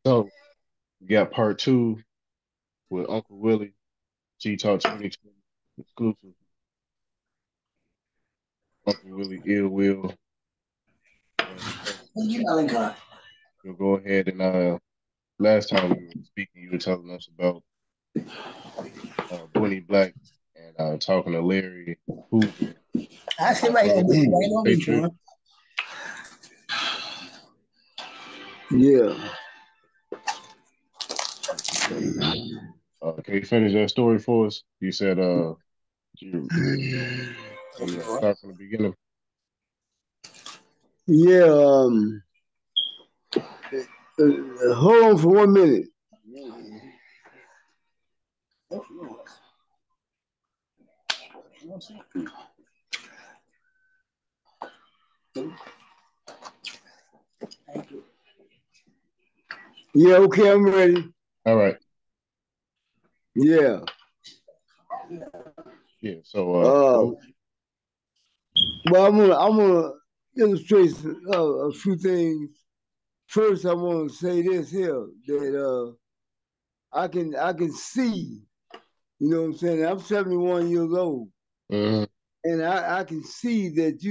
So we got part two with Uncle Willie, G Talk 2020 exclusive. Uncle Willie Ill Will. So we'll go ahead and last time we were speaking, you were telling us about Boonie Black and talking to Larry Hoover I sit about right the on me, right on me, Patriot. son. Yeah. Can you finish that story for us? You said you want to start from the beginning. Yeah. Hold on for 1 minute. Yeah, okay, I'm ready. All right. Yeah. Yeah. So Uh, well, I'm gonna illustrate a few things. First, I want to say this here that I can see. You know what I'm saying? I'm 71 years old, mhm. and I can see that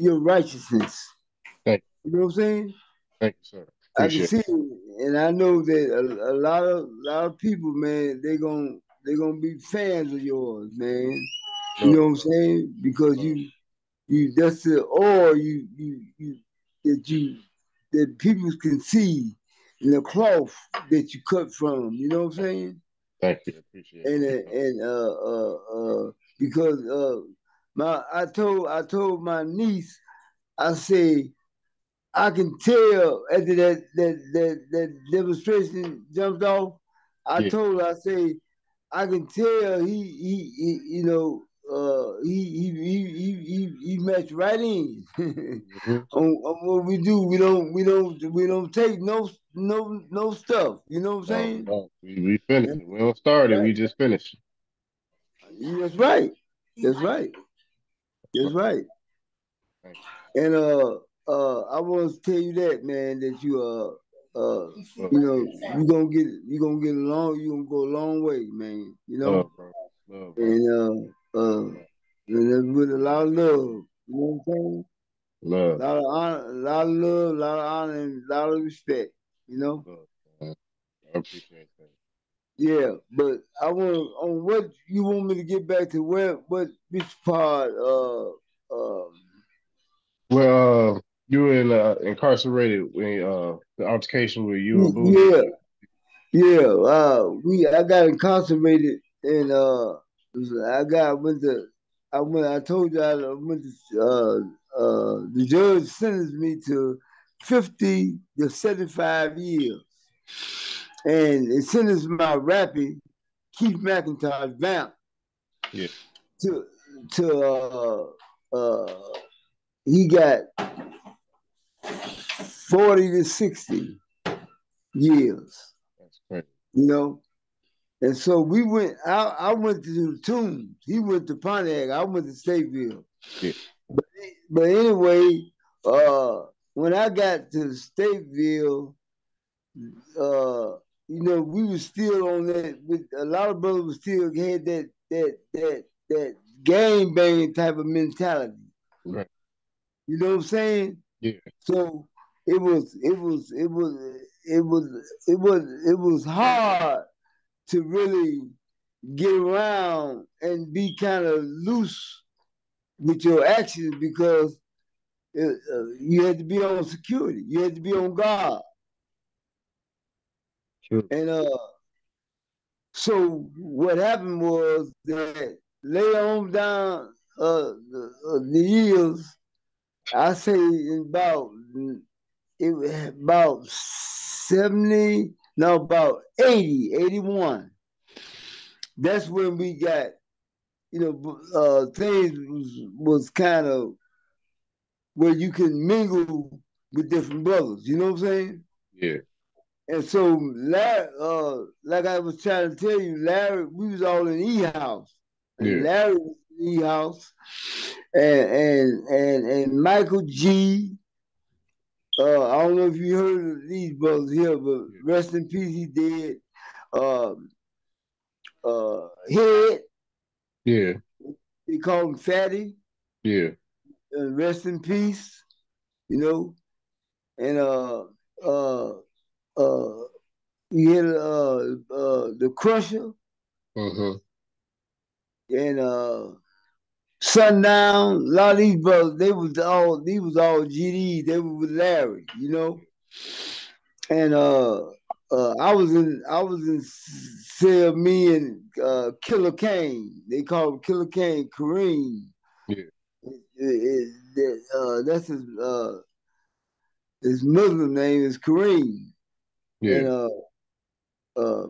your righteousness. Thank You know what I'm saying? thank you, sir. I can Appreciate see it, and I know that a lot of people, man, they gonna be fans of yours, man. it. You Love, know what I'm saying? Because love. you that's the or that you that people can see in the cloth that you cut from. You know what I'm saying? Thank you. Appreciate And that. because my I told my niece, I say, I can tell after that demonstration jumped off. I Yeah. told her, I say, I can tell he you know he matched right in hmm on what we do. We don't take no stuff. You know what I'm No, saying? no. We finished And, it. We don't start it. right. We just finished. That's right. That's right. That's Love, right. thank And I want to tell you that, man, that you. you gonna get along. You gonna go a long way, man. You know, Bro. Love, bro. and and that's with a lot of love. You know what I'm saying? A Love, lot of honor, a lot of love, a lot of honor, and a lot of respect. You know. love. Man. I appreciate that. Yeah, but I want on what you want me to get back to what which part You were incarcerated when the altercation with you and Boonie. yeah. Yeah, I got incarcerated and I got went to I went I told you I went to the judge sentenced me to 50 to 75 years. And it sentenced my rapping Keith McIntosh Vamp Yeah. to uh he got 40 to 60 years, That's crazy. you know. And so we went. I went to the Tombs. He went to Pontiac. I went to Stateville. Yeah. But anyway, uh, when I got to Stateville, we were still on that. With a lot of brothers still had that gang banging type of mentality. Right. You know what I'm saying? Yeah. So it was hard to really get around and be kind of loose with your actions because you had to be on security. You had to be on guard. True. And so what happened was that later on down the years, I say about 70, no, about 80, 81. That's when we got, things was kind of where you can mingle with different brothers. You know what I'm saying? Yeah. And so, Larry, like I was trying to tell you, Larry, we was all in E House, and Yeah. Larry was in E House, and Michael G. I don't know if you heard of these brothers here, but Yeah. rest in peace, he dead. Head, Yeah. they call him Fatty. Yeah. Rest in peace, you know. And uh, uh, you had the Crusher Mm-hmm. and Sundown. A lot of these brothers, they was all GD. They were with Larry, you know. And I was in cell, me and Killer Kane. They call him Killer Kane, Kareem. Yeah. That's his Muslim name is Kareem. Yeah. And uh,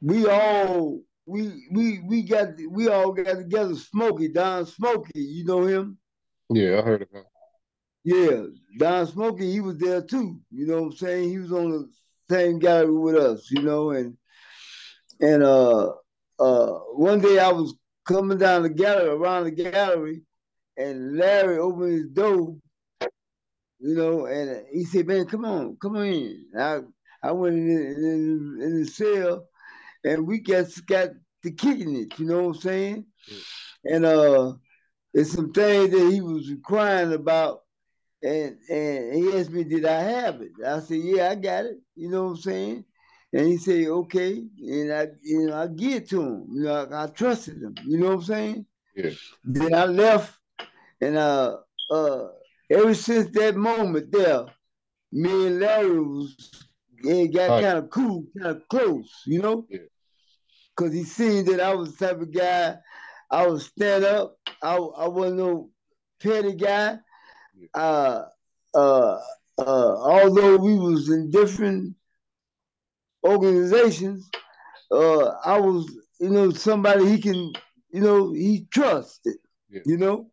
we all got together. Smokey, Don Smokey, you know him? Yeah. I heard of him. Yeah, Don Smokey, he was there too. You know what I'm saying? He was on the same gallery with us, you know, and one day I was coming down the gallery, around the gallery, and Larry opened his door, you know, and he said, "Man, come on in." I went in the cell, and we got to kicking it. You know what I'm saying? Yeah. And it's some things that he was crying about, and he asked me, "Did I have it?" I said, "Yeah, I got it." You know what I'm saying? And he said, "Okay," and I give it to him. You know, I trusted him. You know what I'm saying? Yeah. Then I left, and ever since that moment there, me and Larry got Hi. kind of cool, kind of close. You know, Yeah. because he seen that I was the type of guy. I would stand up. I wasn't no petty guy. Yeah. Uh, uh, Although we was in different organizations, I was, you know, somebody he can, you know, he trusted, Yeah. you know,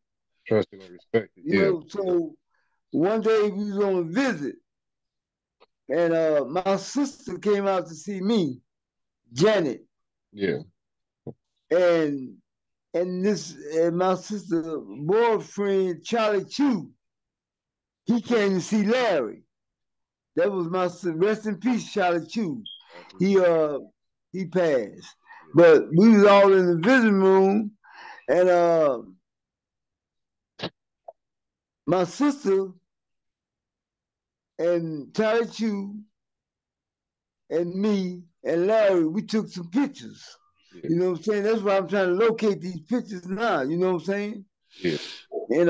Trusted and respected. Yeah. So one day we was on a visit, and my sister came out to see me, Janet, Yeah. and and my sister boyfriend Charlie Chu, he came to see Larry. That was my rest in peace, Charlie Chu. He he passed. Yeah. But we was all in the visiting room, and my sister and Charlie Chu and me and Larry, we took some pictures. Yeah. You know what I'm saying? That's why I'm trying to locate these pictures now. You know what I'm saying? Yeah. And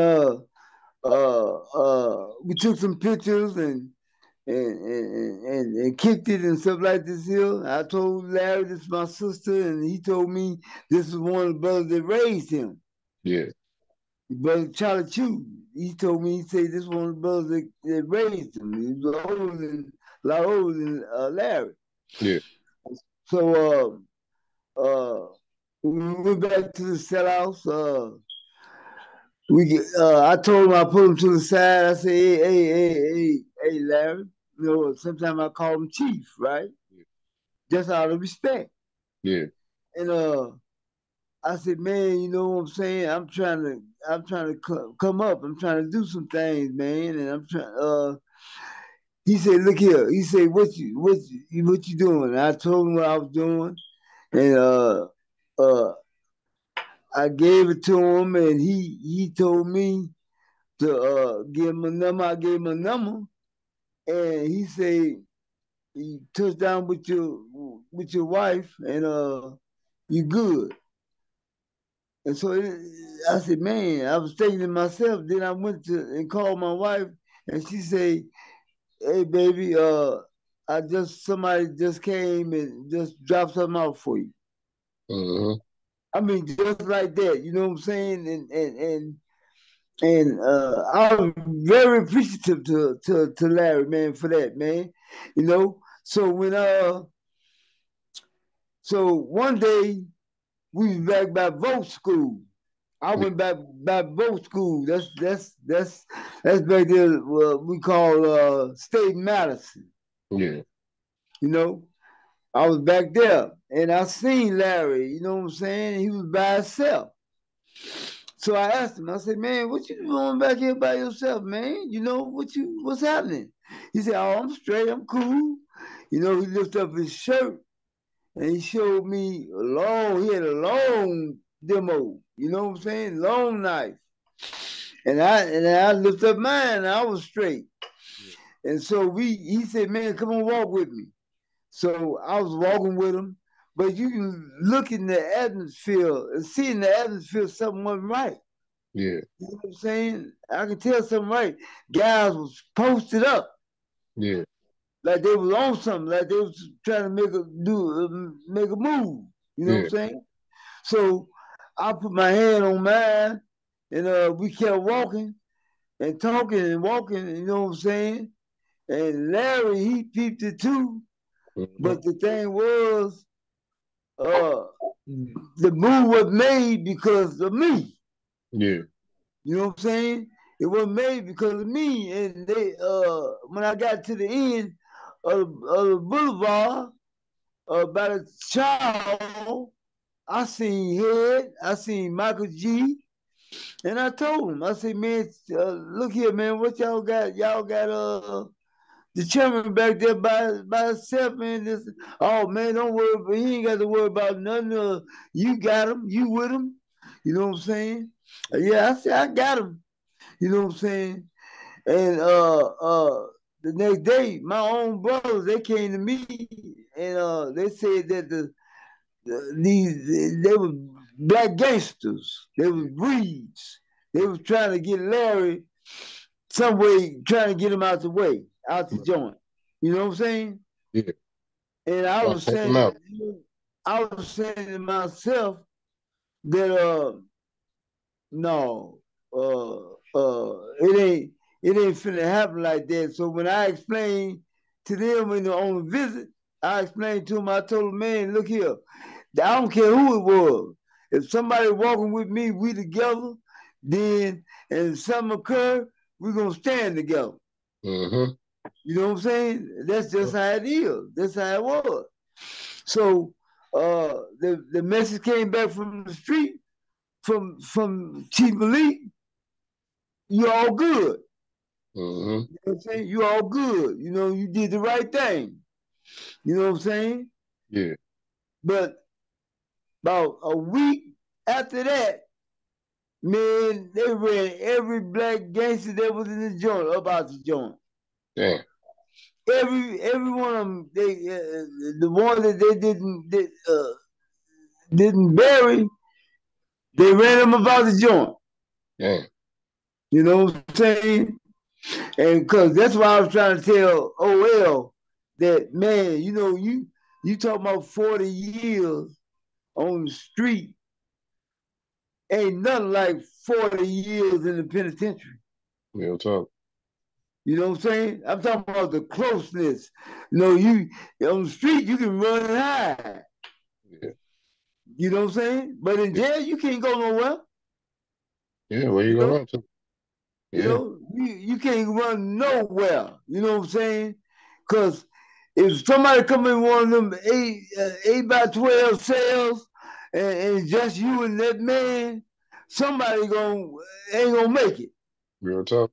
we took some pictures and kicked it and stuff like this here. I told Larry this is my sister, and he told me this is one of the brothers that raised him. Yeah. Brother Charlie Chu. He told me, he said this is one of the brothers that raised him. He was a lot older than Larry. Yeah. So we went back to the cell house. I told him, I put him to the side. I said, hey, Larry. You know, sometimes I call him Chief, right? Yeah. Just out of respect. Yeah. And I said, man, you know what I'm saying? I'm trying to come up. I'm trying to do some things, man. And I'm trying. He said, look here. He said, what you doing? And I told him what I was doing, and uh, I gave it to him, and he told me to give him a number. I gave him a number, and he said, you touch down with your wife, and you good. And so I said, man, I was thinking to myself. Then I went to and called my wife, and she said, hey, baby, somebody just came and just dropped something out for you. Mm-hmm. I mean, just like that, you know what I'm saying? And I was very appreciative to Larry, man, for that, man. You know, so one day we was back by vote school. I Yeah. went back by boat school. That's back there. What we call State Madison. Yeah. You know, I was back there, and I seen Larry. You know what I'm saying? He was by himself. So I asked him, I said, man, what you doing back here by yourself, man? You know, what's happening? He said, oh, I'm straight, I'm cool. You know, he lifted up his shirt and he showed me he had a long demo, you know what I'm saying? Long knife. And I lifted up mine and I was straight. Yeah. And so he said, man, come on, walk with me. So I was walking with him, but you can look in the atmosphere and see in the atmosphere something wasn't right. Yeah. You know what I'm saying? I can tell something right. Guys was posted up. Yeah. Like they was on something, like they was trying to make a move. You know what I'm saying? So I put my hand on mine and we kept walking and talking and walking, you know what I'm saying? And Larry, he peeped it too. Mm-hmm. But the thing was, the move was made because of me. Yeah. You know what I'm saying? It was made because of me. And they when I got to the end of the boulevard, by the child, I seen Head, I seen Michael G, and I told him, I said, man, look here, man, what y'all got? Y'all got the chairman back there by himself, man. Oh man, don't worry, he ain't got to worry about nothing. You got him, you with him. You know what I'm saying? Yeah, I said I got him. You know what I'm saying? And the next day, my own brothers, they came to me and they said that they were black gangsters. They were breeds. They was trying to get Larry some way, trying to get him out the way, out the joint. You know what I'm saying? Yeah. And I was saying to myself that no, it ain't finna happen like that. So when I explained to them on the visit, I explained to them, I told them, man, look here, I don't care who it was. If somebody walking with me, we together, then, and if something occur, we're gonna stand together. Mm-hmm. You know what I'm saying? That's just how it is. That's how it was. So the message came back from the street, from Chief Malik, you all good. Mm-hmm. You know what I'm saying? You all good. You know, you did the right thing. You know what I'm saying? Yeah. But about a week after that, man, they ran every black gangster that was in the joint up out the joint. Damn. Every one of them, the one that they didn't bury, they ran them about the joint. Damn. You know what I'm saying? And because that's why I was trying to tell OL that, man, you know, you talking about 40 years on the street, ain't nothing like 40 years in the penitentiary. Real talk. You know what I'm saying? I'm talking about the closeness. You know, you on the street, you can run and hide. Yeah. You know what I'm saying? But in jail, you can't go nowhere. Yeah, where you gonna run to? Yeah. You know, you can't run nowhere. You know what I'm saying? Because if somebody come in one of them 8x12 cells and just you and that man, somebody ain't gonna make it. Real talk.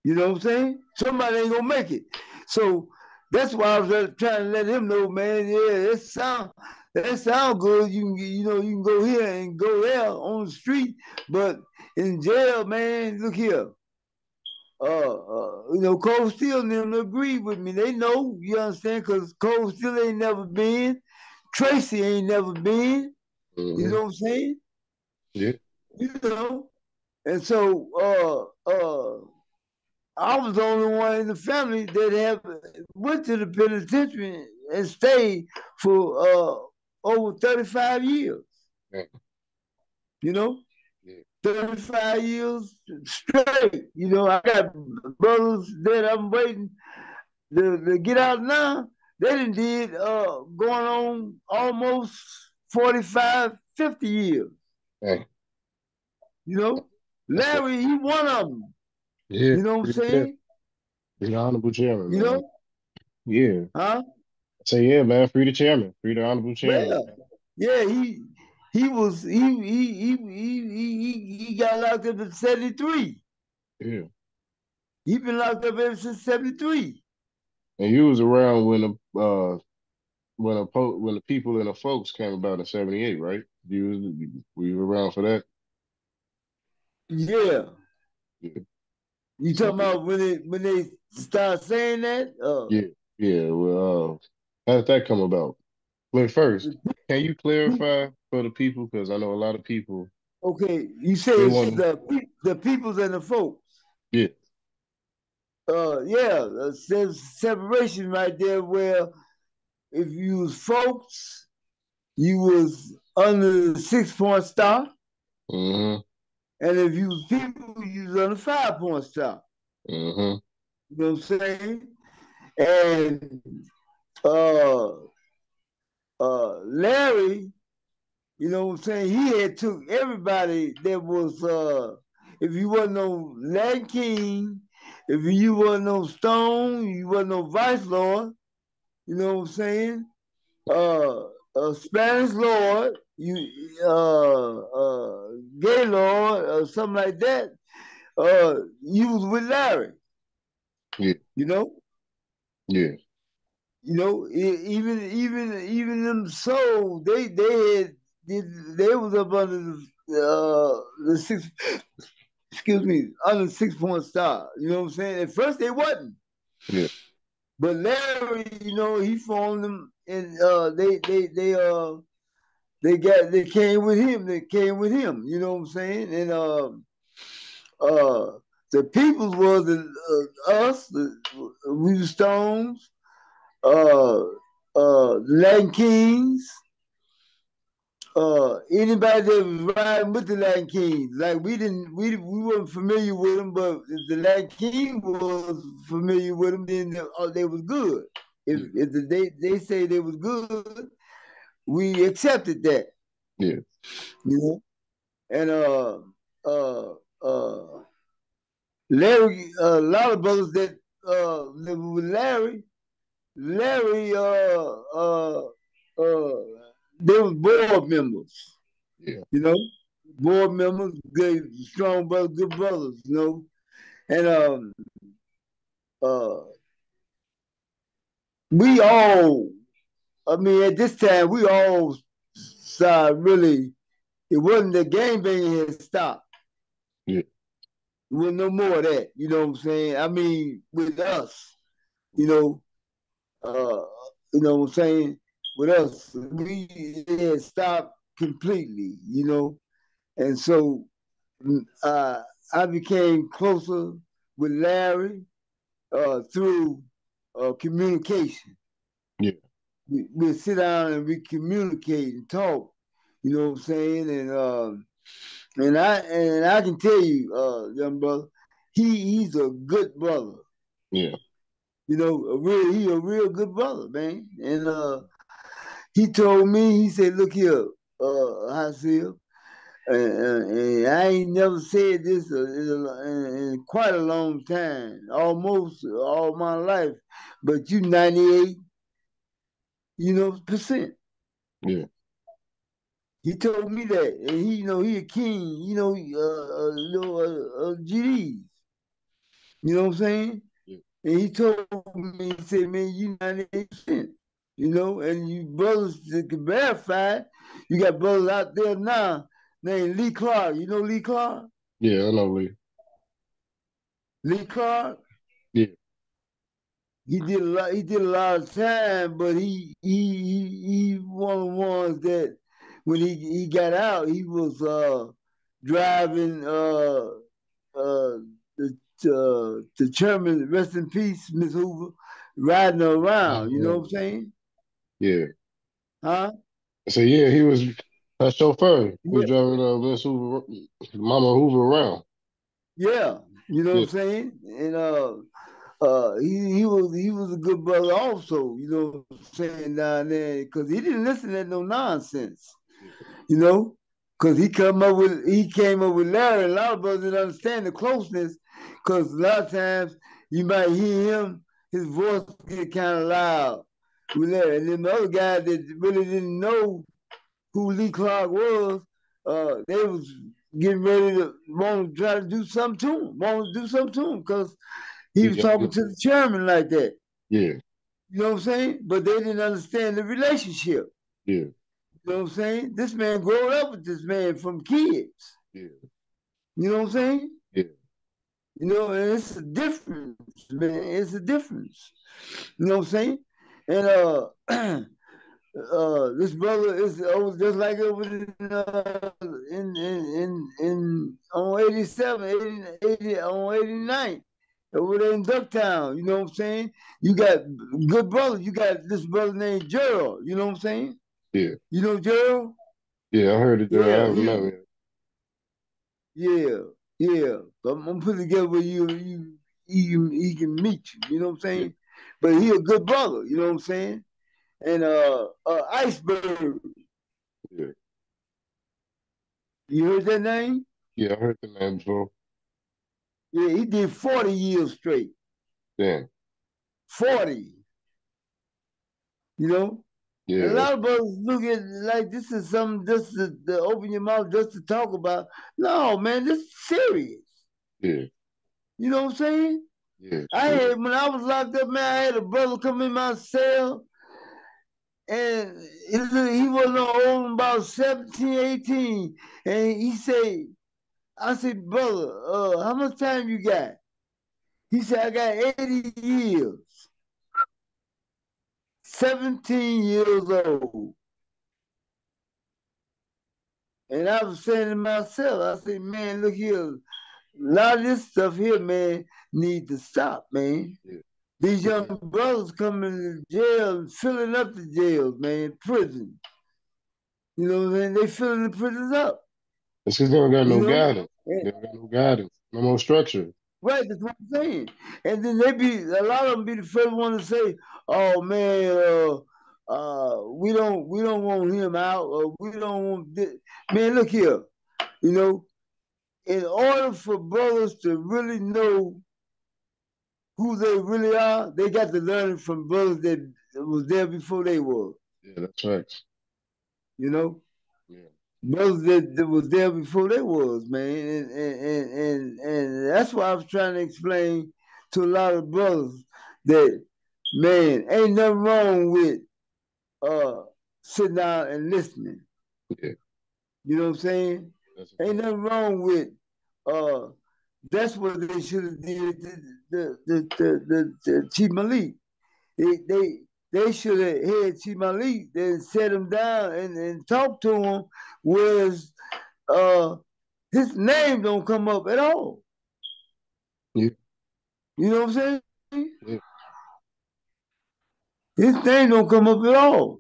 You know what I'm saying? Somebody ain't gonna make it. So that's why I was trying to let him know, man. Yeah, that sound good. You can go here and go there on the street, but in jail, man, look here. Cold Steel and them agree with me. They know, you understand, because Cold Steel ain't never been. Tracy ain't never been. Mm-hmm. You know what I'm saying? Yeah. You know, and so I was the only one in the family that went to the penitentiary and stayed for over 35 years. Yeah. You know? Yeah. 35 years straight. You know, I got brothers that I'm waiting to get out now. They done did going on almost 45, 50 years. Hey. You know? Larry, he one of them. Yeah. You know what I'm saying? Free the honorable chairman. You know? Yeah. Huh? I say, yeah, man, free the chairman. Free the honorable chairman. Yeah, he he got locked up in 73. Yeah. He been locked up ever since 73. And you was around when the people and the folks came about in '78, right? Were you around for that? Yeah. Yeah. You So talking about when they start saying that? yeah, yeah. Well, how did that come about? Wait, first, can you clarify for the people? Because I know a lot of people Okay, you say they it's want to. the peoples and the folks. Yeah. Yeah, there's separation right there where if you was folks, you was under the 6 point star, Mm-hmm. and if you was people, you was on the 5 point star. Mm-hmm. You know what I'm saying? And uh, Larry, you know what I'm saying? He had took everybody that was if you wasn't no Latin King, if you wasn't no Stone, you wasn't no Vice Lord, you know what I'm saying? A Spanish Lord, gay Lord, or something like that, you was with Larry, Yeah. you know? Yeah. Even them souls, they was up under the six, excuse me, under the 6 point star. You know what I'm saying? At first they wasn't, Yeah. but Larry, he formed them, and they came with him. They came with him. You know what I'm saying? And the peoples was us, we the Stones, uh, Latin Kings, anybody that was riding with the Latin Kings. Like we weren't familiar with them, but if the Latin King was familiar with them, then they was good. Yeah. They say they was good, we accepted that, Yeah. you know. And uh, uh, Larry, a lot of brothers that were with Larry, uh, they was board members, Yeah. you know, board members, good, strong brothers, good brothers, you know. And uh, we all, I mean, at this time, we all saw really, it wasn't the game banging had stopped. Yeah. There wasn't no more of that, you know what I'm saying? I mean, with us, you know, uh, you know what I'm saying? With us, we had stopped completely, you know. And so I became closer with Larry through communication. Yeah. We sit down and we communicate and talk. You know what I'm saying? And I can tell you, young brother, he's a good brother. Yeah. You know, he a real good brother, man. And he told me, he said, "Look here, Hasil, and I ain't never said this in quite a long time, almost all my life, but you 98, percent." Yeah. He told me that, and he a king, GDs, you know what I'm saying? Yeah. And he told me, he said, "Man, you 98%, and you brothers that can verify. You got brothers out there now named Lee Clark. You know Lee Clark? Yeah. I know, Lee. Lee Clark, Yeah. he did a lot. He did a lot of time, but he one of the ones that when he got out, he was driving uh the chairman, rest in peace, Miss Hoover, riding her around. You know what I'm saying? Yeah. Huh? So yeah, he was a chauffeur. He was Yeah, driving Miss Hoover, Mama Hoover around. yeah. You know what Yeah. I'm saying? And he was a good brother also. You know what I'm saying down there because he didn't listen to no nonsense. Yeah. You know, because he came up with Larry. And a lot of brothers didn't understand the closeness because a lot of times you might hear him, his voice get kind of loud with Larry, and then the other guy that really didn't know who Lee Clark was, they was getting ready to want to try to do something to him, because he was talking to the chairman like that. Yeah. You know what I'm saying? But they didn't understand the relationship. Yeah. You know what I'm saying? This man grew up with this man from kids. Yeah. You know what I'm saying? Yeah. You know, and it's a difference, man. It's a difference. You know what I'm saying? And this brother is just like it was in on 87, 80 on 89. Over there in Ducktown, you know what I'm saying? You got good brothers. You got this brother named Jerome, you know what I'm saying? Yeah. You know Jerome? Yeah, I heard it, Jerome. I haven't met him. Yeah. I'm gonna put together where he can meet you, you know what I'm saying? Yeah. But he a good brother, you know what I'm saying? And Iceberg. Yeah. You heard that name? Yeah, I heard the name before. Yeah, he did 40 years straight. Damn. 40. You know? Yeah. And a lot of brothers look at it like this is something just to open your mouth just to talk about. No, man, this is serious. Yeah. You know what I'm saying? Yeah. When I was locked up, man, I had a brother come in my cell, and he wasn't old, about 17, 18. And he said, I said, brother, how much time you got? He said, I got 80 years. 17 years old. And I was saying to myself, I said, man, look here, a lot of this stuff here, man, need to stop, man. Yeah. These young brothers coming to jail, filling up the jails, man, prison. You know what I'm saying? They filling the prisons up. It's because they don't got no guidance. They don't got no guidance, no more structure. Right, that's what I'm saying. And then a lot of them be the first one to say, oh man, we don't want him out, or we don't want this. Man, look here, you know, in order for brothers to really know who they really are, they got to learn it from brothers that was there before they were. Yeah, that's right. You know? Yeah. Brothers that was there before they was, man. And that's why I was trying to explain to a lot of brothers that, man, ain't nothing wrong with sitting down and listening. Yeah. You know what I'm saying? Ain't nothing wrong with that's what they should have did the Chief Malik. They should have had Chief Malik, then set him down and talk to him, whereas his name don't come up at all. Yeah. You know what I'm saying? Yeah. His name don't come up at all.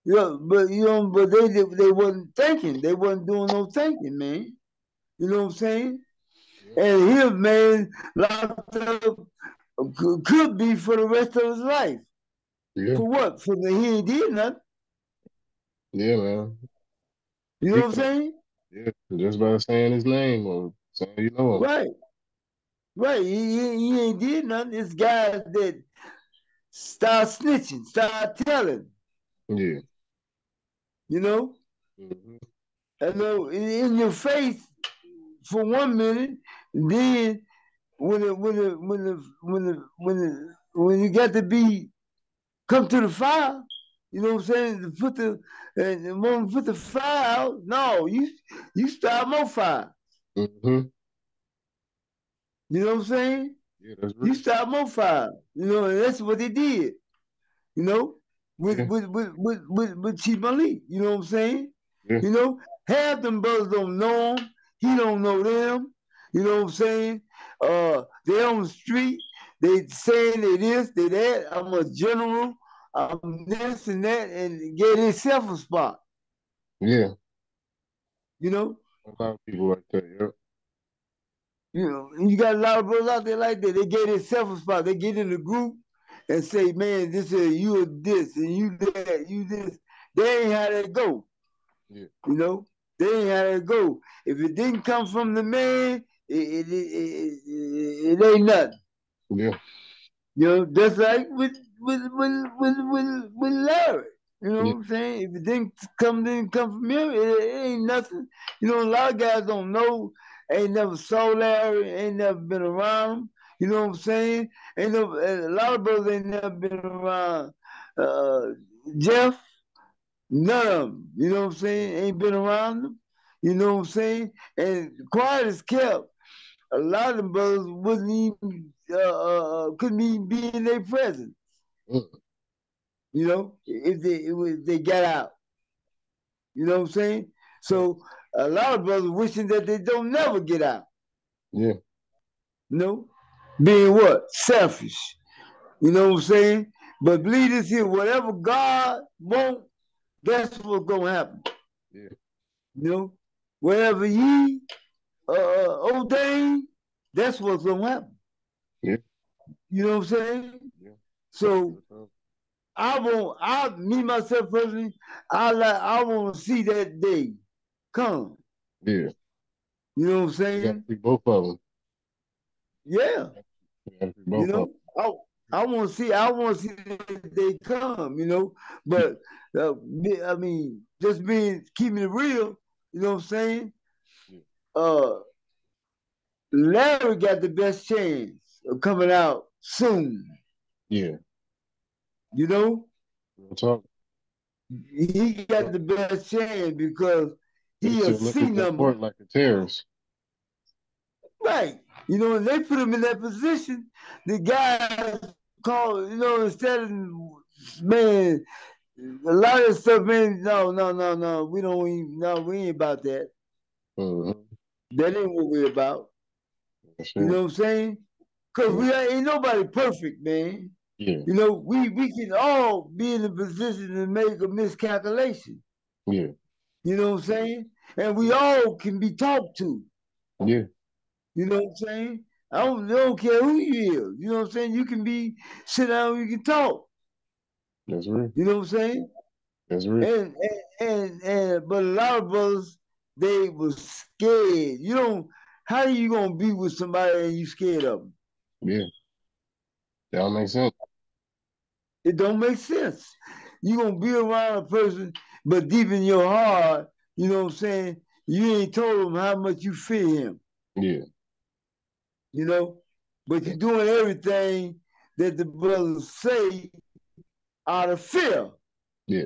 Yeah, but they wasn't thinking. They wasn't doing no thinking, man. You know what I'm saying? Yeah. And him, man, locked up could be for the rest of his life. Yeah. For what? For the he ain't did nothing. Yeah, man. You know what I'm saying? Yeah, just by saying his name or saying you know him. Right. Right. He ain't did nothing. It's guys that start snitching, start telling. Yeah. You know? Mm-hmm. I know in your face for 1 minute, then when you got to be come to the fire, you know what I'm saying? To put the fire out, no, you start more fire. Mm-hmm. You know what I'm saying? Yeah, that's right. You start more fire. You know, and that's what they did. You know, with Chief Malik. You know what I'm saying? Yeah. You know, half them brothers don't know him. He don't know them. You know what I'm saying? They on the street. They saying they this, they that. I'm a general. I'm this and that, and get himself a spot. Yeah. You know? A lot of people like that, yeah. You know, you got a lot of brothers out there like that. They get themselves a spot. They get in the group and say, man, this is you are this and you that, you this. They ain't how that go. Yeah. You know? They ain't how that go. If it didn't come from the man, it ain't nothing. Yeah. You know, just like with Larry. You know Yeah. what I'm saying? If it didn't come from him, it ain't nothing. You know, a lot of guys don't know, ain't never saw Larry, ain't never been around him. You know what I'm saying? Ain't no, a lot of brothers ain't never been around uh, Jeff. None of them. You know what I'm saying? Ain't been around them. You know what I'm saying? And quiet as kept. A lot of them brothers wasn't even couldn't even be in their presence. Mm. You know, if they got out. You know what I'm saying? So a lot of brothers wishing that they don't never get out. Yeah. You know, being what selfish. You know what I'm saying? But believe this here: whatever God wants, that's what's gonna happen. Yeah. You know, whatever He ordained, that's what's gonna happen. Yeah. You know what I'm saying? Yeah. So me myself personally, I want to see that day come. Yeah. You know what I'm You got to saying? see both of them. Yeah. You got to see You both of know, I want to see that they come. You know, them. but I mean, just keeping it real. You know what I'm saying? Yeah. Uh, Larry got the best chance of coming out soon. Yeah. You know, Real talk. he got the best chance because They he a still look C at that number, court like a terrorist. right? You know, and they put him in that position. The guys call, you know, instead of man, a lot of stuff, man. No. We don't even. No, we ain't about that. Mm-hmm. That ain't what we're about. That's You it. know what I'm saying? Cause Yeah. ain't nobody perfect, man. Yeah. You know, we can all be in a position to make a miscalculation. Yeah. You know what I'm saying? And we all can be talked to. Yeah. You know what I'm saying? I don't care who you is. You know what I'm saying? You can sit down, you can talk. That's real. You know what I'm saying? That's real. But a lot of brothers, they was scared. You don't, how are you gonna be with somebody and you scared of them? Yeah. That don't make sense. It don't make sense. You gonna be around a person, but deep in your heart, you know what I'm saying, you ain't told him how much you fear him, Yeah. you know? But Yeah. you're doing everything that the brothers say out of fear. Yeah.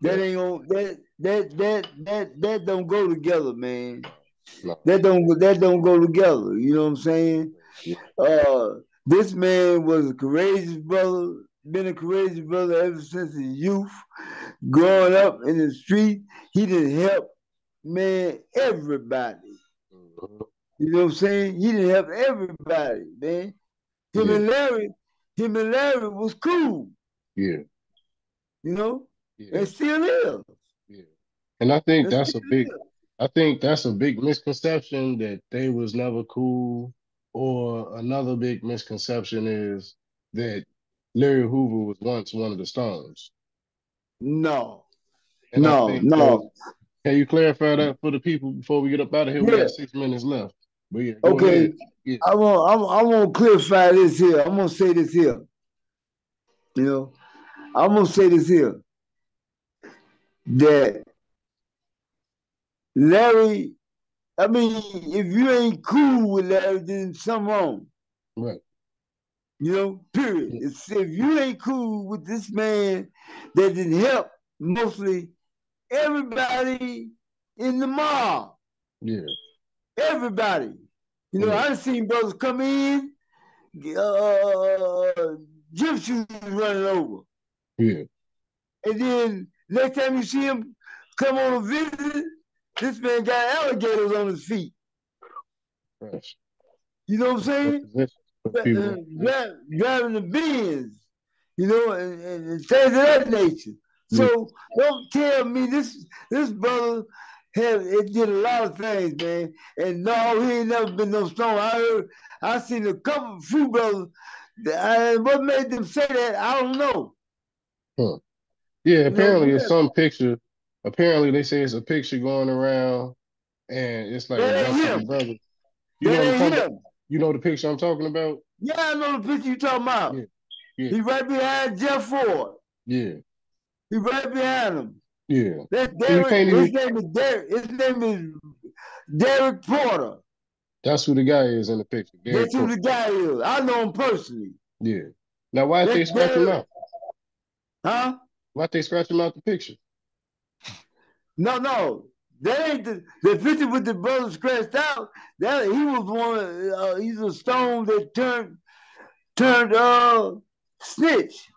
That Yeah. ain't gonna that don't go together, man. No. That don't go together. You know what I'm saying? Yeah. Uh, this man was a courageous brother, been a courageous brother ever since his youth. Growing up in the street, he didn't help, man, everybody. Mm-hmm. You know what I'm saying? He didn't help everybody, man. Him Yeah. and Larry, him and Larry was cool, Yeah. you know, Yeah. and still is. Yeah. And I think And that's still a big is. I think that's a big misconception that they was never cool. Or another big misconception is that Larry Hoover was once one of the Stones. No, And I think those, no. can you clarify that for the people before we get up out of here? We Yeah, got 6 minutes left. But yeah, go okay. ahead. Yeah. I want to clarify this here. I'm gonna say this here. You know, I'm gonna say this here that Larry. I mean, if you ain't cool with Larry, then something wrong. Right. You know, period. If you ain't cool with this man that didn't help mostly everybody in the mob, Yeah. everybody. You know, Yeah. I done seen brothers come in, uh, gym shoes running over. Yeah. And then next time you see him come on a visit, this man got alligators on his feet. Right. You know what I'm Put saying? position. Put people in position. Driving the Benz, you know, and things of that nature. Yeah. So don't tell me this brother did a lot of things, man. And no, he ain't never been no stone. I seen a few brothers. What made them say that? I don't know. Huh. Yeah, You know, apparently it's some picture. Apparently they say it's a picture going around and it's like a that bunch ain't of the him. brothers. You know That what I'm ain't talking about? him. You know the picture I'm talking about? Yeah, I know the picture you talking about. Yeah. Yeah. He right behind Jeff Ford. Yeah. He right behind him. Yeah. That's So you Derek. can't His even. name is Derek. His name is Derek Porter. That's who the guy is in the picture. Derek That's who Porter. the guy is. I know him personally. Yeah. Now, why did That's they scratch him Derek. out? Huh? Why did they scratch him out the picture? No. That ain't the picture with the brother scratched out. That he was one. He's a stone that turned snitch.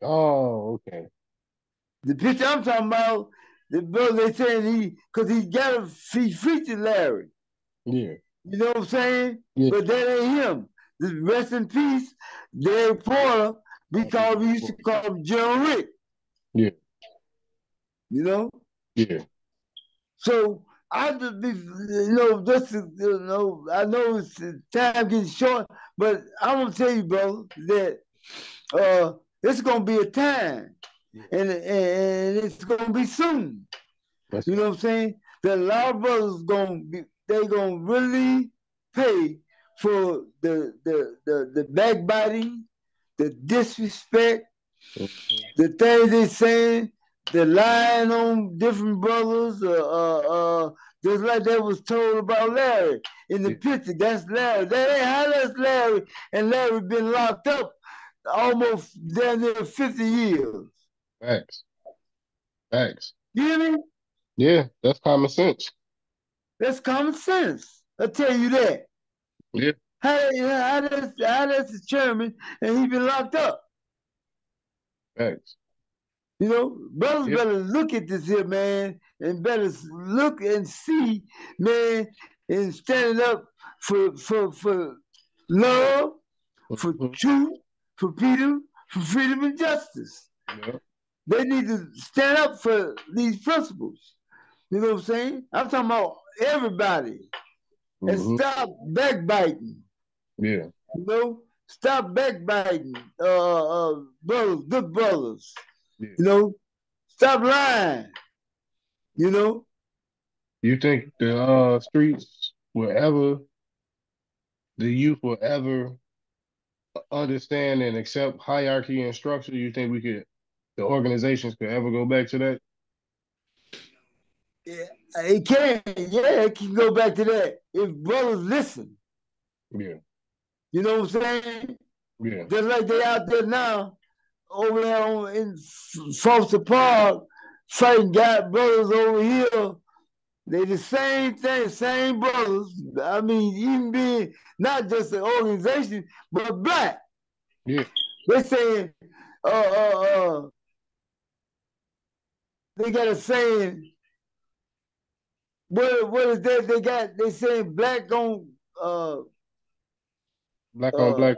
Oh, okay. The picture I'm talking about, the brother they saying because he featured Larry. Yeah. You know what I'm saying? Yeah. But that ain't him. This rest in peace, Derek Porter. We used to call him Jerome Rick. Yeah. You know? Yeah. So I just be, I know it's time getting short, but I'm gonna tell you, bro, that it's gonna be a time, Yeah. and it's gonna be soon. That's You know what I'm saying? That a lot of brothers they gonna really pay for the backbiting, the disrespect, the things they saying, the lying on different brothers, just like that was told about Larry in the Yeah. picture. That's Larry. That ain't how that's Larry, and Larry been locked up almost down there 50 years. Facts. Facts. You hear me? Yeah, that's common sense. That's common sense. I tell you that. Yeah. How that's the chairman and he been locked up. Facts. You know, brothers Yeah. better look at this here, man, and better look and see, man, and standing up for love, for Mm-hmm. truth, for freedom and justice. Yeah. They need to stand up for these principles. You know what I'm saying? I'm talking about everybody. And Mm-hmm. stop backbiting. Yeah. You know, stop backbiting, brothers, good brothers. Yeah. You know, stop lying. You know, You think the streets will ever, the youth will ever understand and accept hierarchy and structure? You think the organizations could ever go back to that? yeah, it can. Yeah, it can go back to that if brothers listen. Yeah. You know what I'm saying? Yeah. Just like they out there now, over there in Foster Park, fighting got brothers over here. They the same thing, same brothers. I mean, even being not just an organization, but black. Yeah. They saying, uh, uh, uh, they got a saying. What is that? They saying black on Black on uh black.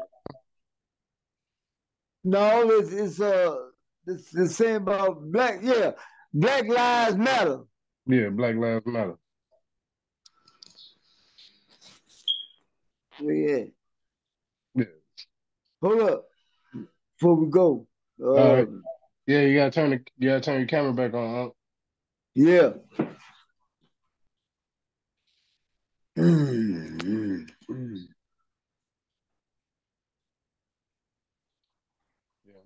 no, it's the saying about black. Yeah, Black Lives Matter. Yeah. Black Lives Matter. Yeah. Yeah. Hold up before we go. All right. Yeah, you gotta turn your camera back on, huh? Yeah. Yeah,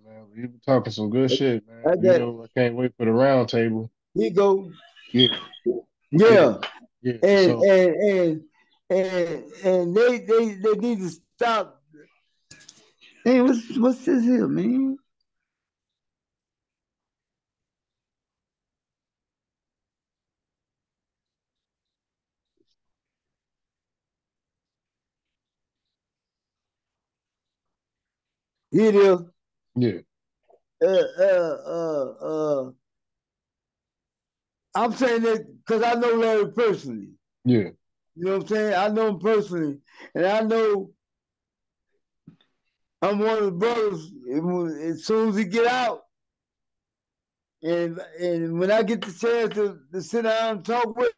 man. You been talking some good shit, man. I You got know, I can't wait for the round table. here go. Yeah. Yeah. Yeah. Yeah. And So and and and they need to stop. Hey, what's this here, man? Here it is. yeah. Uh, uh, uh, uh, I'm saying that because I know Larry personally. Yeah. You know what I'm saying? I know him personally, and I know I'm one of the brothers. As soon as he get out, and when I get the chance to sit down and talk with